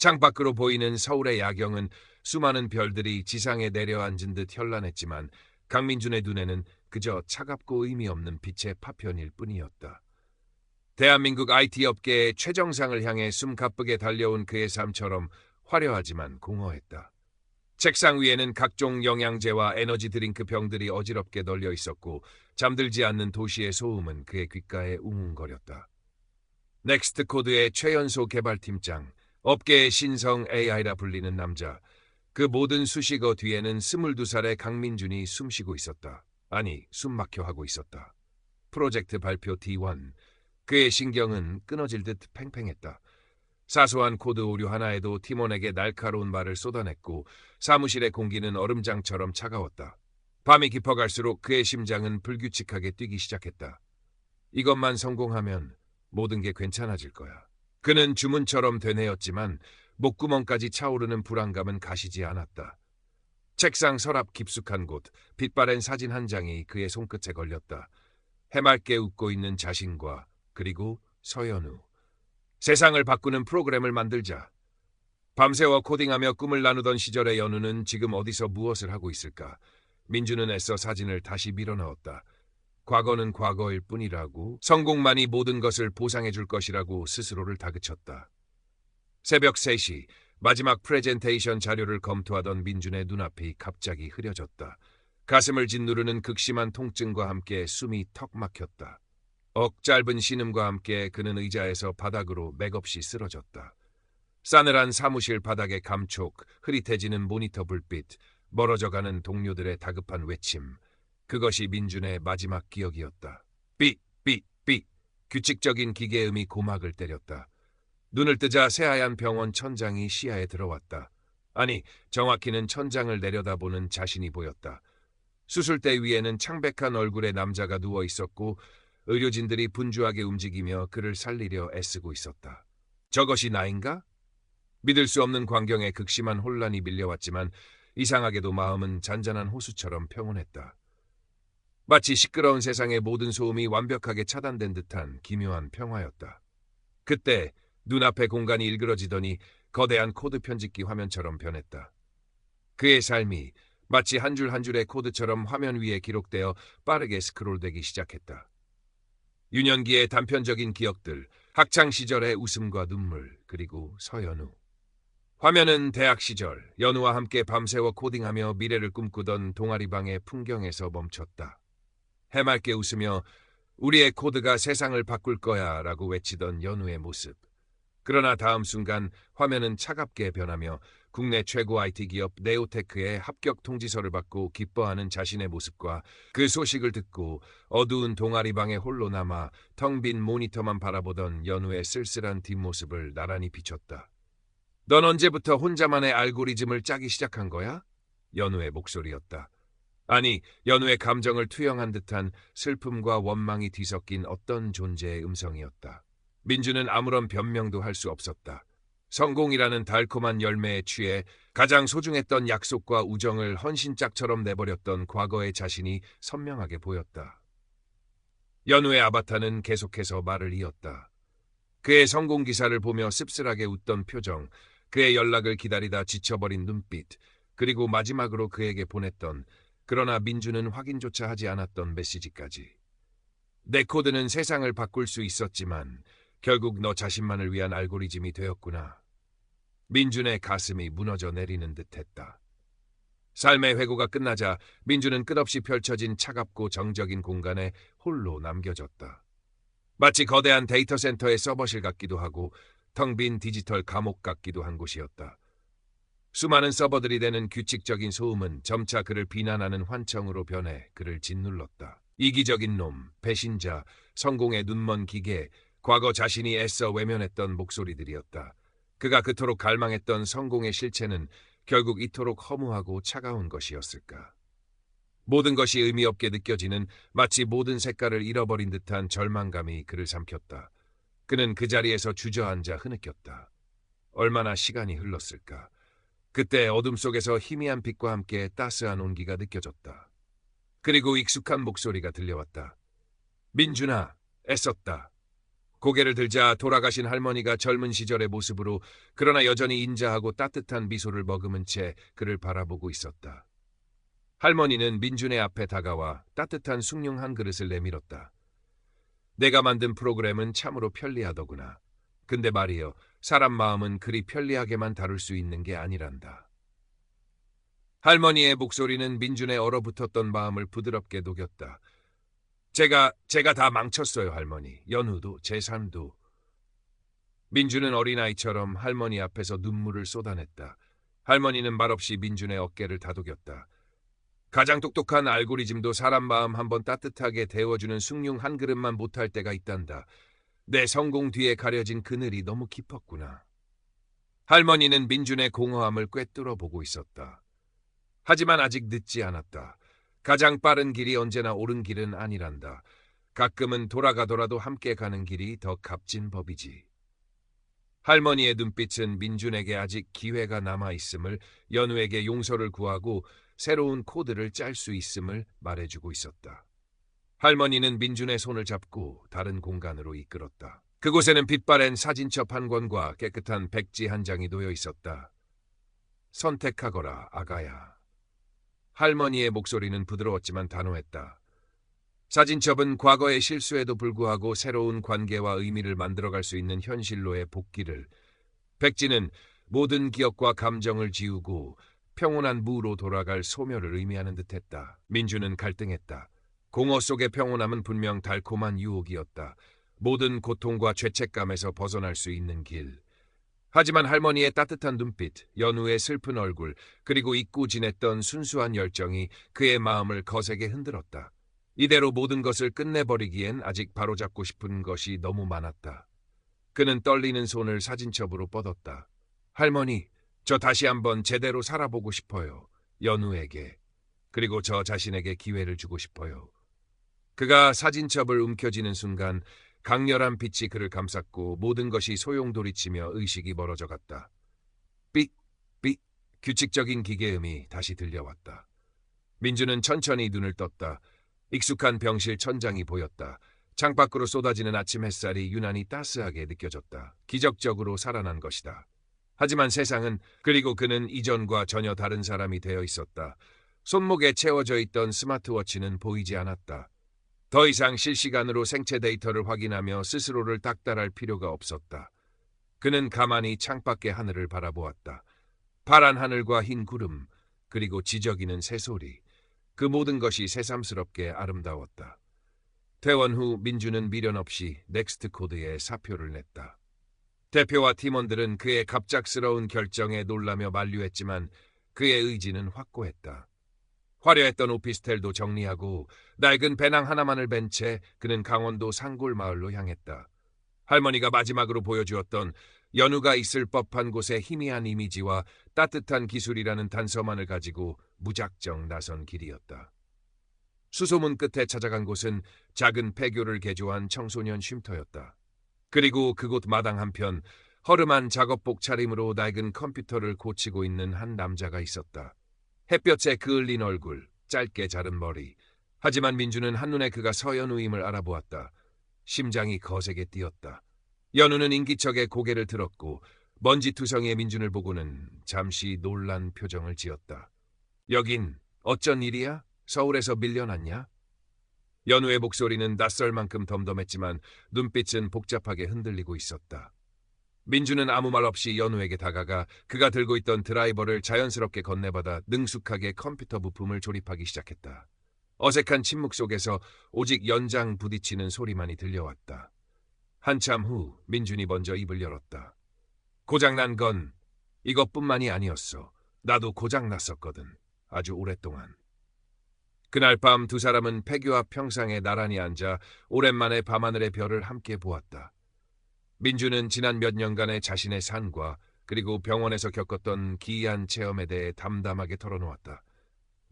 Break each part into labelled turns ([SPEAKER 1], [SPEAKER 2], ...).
[SPEAKER 1] 창밖으로 보이는 서울의 야경은 수많은 별들이 지상에 내려앉은 듯 현란했지만 강민준의 눈에는 그저 차갑고 의미 없는 빛의 파편일 뿐이었다. 대한민국 IT 업계의 최정상을 향해 숨가쁘게 달려온 그의 삶처럼 화려하지만 공허했다. 책상 위에는 각종 영양제와 에너지 드링크 병들이 어지럽게 널려 있었고 잠들지 않는 도시의 소음은 그의 귓가에 웅웅거렸다. 넥스트 코드의 최연소 개발팀장, 업계의 신성 AI라 불리는 남자, 그 모든 수식어 뒤에는 22살의 강민준이 숨쉬고 있었다. 아니, 숨막혀 하고 있었다. 프로젝트 발표 D1, 그의 신경은 끊어질 듯 팽팽했다. 사소한 코드 오류 하나에도 팀원에게 날카로운 말을 쏟아냈고 사무실의 공기는 얼음장처럼 차가웠다. 밤이 깊어갈수록 그의 심장은 불규칙하게 뛰기 시작했다. 이것만 성공하면 모든 게 괜찮아질 거야. 그는 주문처럼 되뇌었지만 목구멍까지 차오르는 불안감은 가시지 않았다. 책상 서랍 깊숙한 곳, 빛바랜 사진 한 장이 그의 손끝에 걸렸다. 해맑게 웃고 있는 자신과 그리고 서연우. 세상을 바꾸는 프로그램을 만들자. 밤새워 코딩하며 꿈을 나누던 시절의 연우는 지금 어디서 무엇을 하고 있을까? 민주는 애써 사진을 다시 밀어넣었다. 과거는 과거일 뿐이라고, 성공만이 모든 것을 보상해 줄 것이라고 스스로를 다그쳤다. 새벽 3시, 마지막 프레젠테이션 자료를 검토하던 민준의 눈앞이 갑자기 흐려졌다. 가슴을 짓누르는 극심한 통증과 함께 숨이 턱 막혔다. 짧은 신음과 함께 그는 의자에서 바닥으로 맥없이 쓰러졌다. 싸늘한 사무실 바닥의 감촉, 흐릿해지는 모니터 불빛, 멀어져가는 동료들의 다급한 외침. 그것이 민준의 마지막 기억이었다. 삑, 삑, 삑. 규칙적인 기계음이 고막을 때렸다. 눈을 뜨자 새하얀 병원 천장이 시야에 들어왔다. 아니, 정확히는 천장을 내려다보는 자신이 보였다. 수술대 위에는 창백한 얼굴의 남자가 누워 있었고 의료진들이 분주하게 움직이며 그를 살리려 애쓰고 있었다. 저것이 나인가? 믿을 수 없는 광경에 극심한 혼란이 밀려왔지만 이상하게도 마음은 잔잔한 호수처럼 평온했다. 마치 시끄러운 세상의 모든 소음이 완벽하게 차단된 듯한 기묘한 평화였다. 그때 눈앞의 공간이 일그러지더니 거대한 코드 편집기 화면처럼 변했다. 그의 삶이 마치 한 줄 한 줄의 코드처럼 화면 위에 기록되어 빠르게 스크롤되기 시작했다. 유년기의 단편적인 기억들, 학창시절의 웃음과 눈물, 그리고 서연우. 화면은 대학 시절, 연우와 함께 밤새워 코딩하며 미래를 꿈꾸던 동아리방의 풍경에서 멈췄다. 해맑게 웃으며 우리의 코드가 세상을 바꿀 거야 라고 외치던 연우의 모습. 그러나 다음 순간 화면은 차갑게 변하며 국내 최고 IT 기업 네오테크의 합격 통지서를 받고 기뻐하는 자신의 모습과 그 소식을 듣고 어두운 동아리방에 홀로 남아 텅 빈 모니터만 바라보던 연우의 쓸쓸한 뒷모습을 나란히 비췄다. 넌 언제부터 혼자만의 알고리즘을 짜기 시작한 거야? 연우의 목소리였다. 아니, 연우의 감정을 투영한 듯한 슬픔과 원망이 뒤섞인 어떤 존재의 음성이었다. 민주는 아무런 변명도 할 수 없었다. 성공이라는 달콤한 열매에 취해 가장 소중했던 약속과 우정을 헌신짝처럼 내버렸던 과거의 자신이 선명하게 보였다. 연우의 아바타는 계속해서 말을 이었다. 그의 성공 기사를 보며 씁쓸하게 웃던 표정, 그의 연락을 기다리다 지쳐버린 눈빛, 그리고 마지막으로 그에게 보냈던, 그러나 민주는 확인조차 하지 않았던 메시지까지. 내 코드는 세상을 바꿀 수 있었지만 결국 너 자신만을 위한 알고리즘이 되었구나. 민준의 가슴이 무너져 내리는 듯했다. 삶의 회고가 끝나자 민준은 끝없이 펼쳐진 차갑고 정적인 공간에 홀로 남겨졌다. 마치 거대한 데이터 센터의 서버실 같기도 하고 텅 빈 디지털 감옥 같기도 한 곳이었다. 수많은 서버들이 되는 규칙적인 소음은 점차 그를 비난하는 환청으로 변해 그를 짓눌렀다. 이기적인 놈, 배신자, 성공의 눈먼 기계, 과거 자신이 애써 외면했던 목소리들이었다. 그가 그토록 갈망했던 성공의 실체는 결국 이토록 허무하고 차가운 것이었을까. 모든 것이 의미 없게 느껴지는 마치 모든 색깔을 잃어버린 듯한 절망감이 그를 삼켰다. 그는 그 자리에서 주저앉아 흐느꼈다. 얼마나 시간이 흘렀을까. 그때 어둠 속에서 희미한 빛과 함께 따스한 온기가 느껴졌다. 그리고 익숙한 목소리가 들려왔다. 민준아, 애썼다. 고개를 들자 돌아가신 할머니가 젊은 시절의 모습으로 그러나 여전히 인자하고 따뜻한 미소를 머금은 채 그를 바라보고 있었다. 할머니는 민준의 앞에 다가와 따뜻한 숭늉 한 그릇을 내밀었다. 내가 만든 프로그램은 참으로 편리하더구나. 근데 말이여, 사람 마음은 그리 편리하게만 다룰 수 있는 게 아니란다. 할머니의 목소리는 민준의 얼어붙었던 마음을 부드럽게 녹였다. 제가 다 망쳤어요, 할머니. 연우도, 제 삶도. 민준은 어린아이처럼 할머니 앞에서 눈물을 쏟아냈다. 할머니는 말없이 민준의 어깨를 다독였다. 가장 똑똑한 알고리즘도 사람 마음 한번 따뜻하게 데워주는 숭늉 한 그릇만 못할 때가 있단다. 내 성공 뒤에 가려진 그늘이 너무 깊었구나. 할머니는 민준의 공허함을 꿰뚫어 보고 있었다. 하지만 아직 늦지 않았다. 가장 빠른 길이 언제나 옳은 길은 아니란다. 가끔은 돌아가더라도 함께 가는 길이 더 값진 법이지. 할머니의 눈빛은 민준에게 아직 기회가 남아있음을, 연우에게 용서를 구하고 새로운 코드를 짤 수 있음을 말해주고 있었다. 할머니는 민준의 손을 잡고 다른 공간으로 이끌었다. 그곳에는 빛바랜 사진첩 한 권과 깨끗한 백지 한 장이 놓여 있었다. 선택하거라, 아가야. 할머니의 목소리는 부드러웠지만 단호했다. 사진첩은 과거의 실수에도 불구하고 새로운 관계와 의미를 만들어갈 수 있는 현실로의 복귀를, 백지는 모든 기억과 감정을 지우고 평온한 무로 돌아갈 소멸을 의미하는 듯했다. 민준은 갈등했다. 공허 속의 평온함은 분명 달콤한 유혹이었다. 모든 고통과 죄책감에서 벗어날 수 있는 길. 하지만 할머니의 따뜻한 눈빛, 연우의 슬픈 얼굴, 그리고 잊고 지냈던 순수한 열정이 그의 마음을 거세게 흔들었다. 이대로 모든 것을 끝내버리기엔 아직 바로잡고 싶은 것이 너무 많았다. 그는 떨리는 손을 사진첩으로 뻗었다. 할머니, 저 다시 한번 제대로 살아보고 싶어요. 연우에게. 그리고 저 자신에게 기회를 주고 싶어요. 그가 사진첩을 움켜쥐는 순간 강렬한 빛이 그를 감쌌고 모든 것이 소용돌이치며 의식이 멀어져 갔다. 삑, 삑, 규칙적인 기계음이 다시 들려왔다. 민주는 천천히 눈을 떴다. 익숙한 병실 천장이 보였다. 창밖으로 쏟아지는 아침 햇살이 유난히 따스하게 느껴졌다. 기적적으로 살아난 것이다. 하지만 세상은, 그리고 그는 이전과 전혀 다른 사람이 되어 있었다. 손목에 채워져 있던 스마트워치는 보이지 않았다. 더 이상 실시간으로 생체 데이터를 확인하며 스스로를 닥달할 필요가 없었다. 그는 가만히 창밖의 하늘을 바라보았다. 파란 하늘과 흰 구름, 그리고 지저귀는 새소리. 그 모든 것이 새삼스럽게 아름다웠다. 퇴원 후 민주는 미련 없이 넥스트 코드에 사표를 냈다. 대표와 팀원들은 그의 갑작스러운 결정에 놀라며 만류했지만 그의 의지는 확고했다. 화려했던 오피스텔도 정리하고 낡은 배낭 하나만을 벤 채 그는 강원도 산골 마을로 향했다. 할머니가 마지막으로 보여주었던 연우가 있을 법한 곳의 희미한 이미지와 따뜻한 기술이라는 단서만을 가지고 무작정 나선 길이었다. 수소문 끝에 찾아간 곳은 작은 폐교를 개조한 청소년 쉼터였다. 그리고 그곳 마당 한편 허름한 작업복 차림으로 낡은 컴퓨터를 고치고 있는 한 남자가 있었다. 햇볕에 그을린 얼굴, 짧게 자른 머리. 하지만 민주는 한눈에 그가 서연우임을 알아보았다. 심장이 거세게 뛰었다. 연우는 인기척에 고개를 들었고 먼지투성이의 민준을 보고는 잠시 놀란 표정을 지었다. 여긴 어쩐 일이야? 서울에서 밀려났냐? 연우의 목소리는 낯설 만큼 덤덤했지만 눈빛은 복잡하게 흔들리고 있었다. 민주는 아무 말 없이 연우에게 다가가 그가 들고 있던 드라이버를 자연스럽게 건네받아 능숙하게 컴퓨터 부품을 조립하기 시작했다. 어색한 침묵 속에서 오직 연장 부딪히는 소리만이 들려왔다. 한참 후 민준이 먼저 입을 열었다. 고장난 건 이것뿐만이 아니었어. 나도 고장났었거든. 아주 오랫동안. 그날 밤 두 사람은 폐교 앞 평상에 나란히 앉아 오랜만에 밤하늘의 별을 함께 보았다. 민주는 지난 몇 년간의 자신의 삶과 그리고 병원에서 겪었던 기이한 체험에 대해 담담하게 털어놓았다.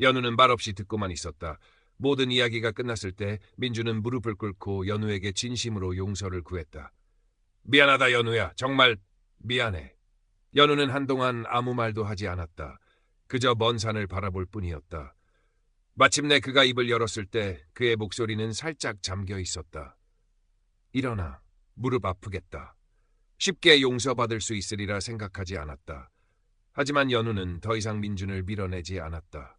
[SPEAKER 1] 연우는 말없이 듣고만 있었다. 모든 이야기가 끝났을 때 민주는 무릎을 꿇고 연우에게 진심으로 용서를 구했다. 미안하다 연우야. 정말 미안해. 연우는 한동안 아무 말도 하지 않았다. 그저 먼 산을 바라볼 뿐이었다. 마침내 그가 입을 열었을 때 그의 목소리는 살짝 잠겨 있었다. 일어나. 무릎 아프겠다. 쉽게 용서받을 수 있으리라 생각하지 않았다. 하지만 연우는 더 이상 민준을 밀어내지 않았다.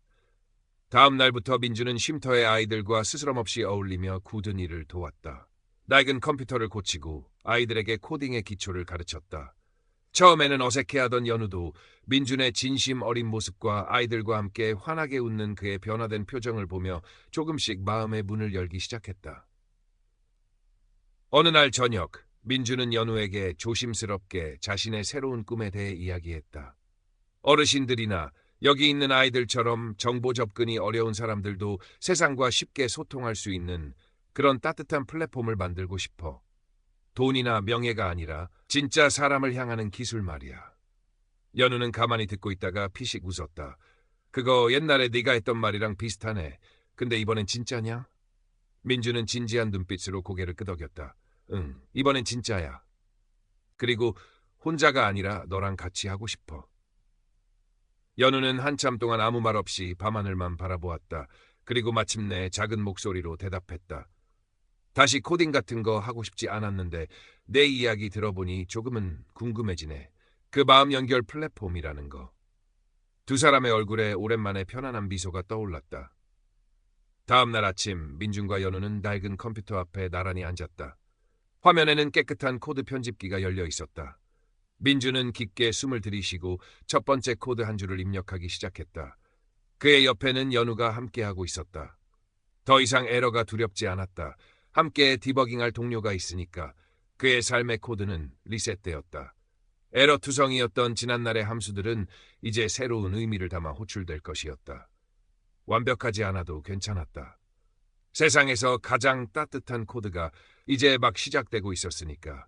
[SPEAKER 1] 다음 날부터 민준은 쉼터의 아이들과 스스럼없이 어울리며 굳은 일을 도왔다. 낡은 컴퓨터를 고치고 아이들에게 코딩의 기초를 가르쳤다. 처음에는 어색해하던 연우도 민준의 진심 어린 모습과 아이들과 함께 환하게 웃는 그의 변화된 표정을 보며 조금씩 마음의 문을 열기 시작했다. 어느 날 저녁, 민준은 연우에게 조심스럽게 자신의 새로운 꿈에 대해 이야기했다. 어르신들이나 여기 있는 아이들처럼 정보 접근이 어려운 사람들도 세상과 쉽게 소통할 수 있는 그런 따뜻한 플랫폼을 만들고 싶어. 돈이나 명예가 아니라 진짜 사람을 향하는 기술 말이야. 연우는 가만히 듣고 있다가 피식 웃었다. 그거 옛날에 네가 했던 말이랑 비슷하네. 근데 이번엔 진짜냐? 민주는 진지한 눈빛으로 고개를 끄덕였다. 응, 이번엔 진짜야. 그리고 혼자가 아니라 너랑 같이 하고 싶어. 연우는 한참 동안 아무 말 없이 밤하늘만 바라보았다. 그리고 마침내 작은 목소리로 대답했다. 다시 코딩 같은 거 하고 싶지 않았는데 내 이야기 들어보니 조금은 궁금해지네. 그 마음 연결 플랫폼이라는 거. 두 사람의 얼굴에 오랜만에 편안한 미소가 떠올랐다. 다음 날 아침 민준과 연우는 낡은 컴퓨터 앞에 나란히 앉았다. 화면에는 깨끗한 코드 편집기가 열려 있었다. 민준은 깊게 숨을 들이쉬고 첫 번째 코드 한 줄을 입력하기 시작했다. 그의 옆에는 연우가 함께하고 있었다. 더 이상 에러가 두렵지 않았다. 함께 디버깅할 동료가 있으니까 그의 삶의 코드는 리셋되었다. 에러 투성이었던 지난날의 함수들은 이제 새로운 의미를 담아 호출될 것이었다. 완벽하지 않아도 괜찮았다. 세상에서 가장 따뜻한 코드가 이제 막 시작되고 있었으니까.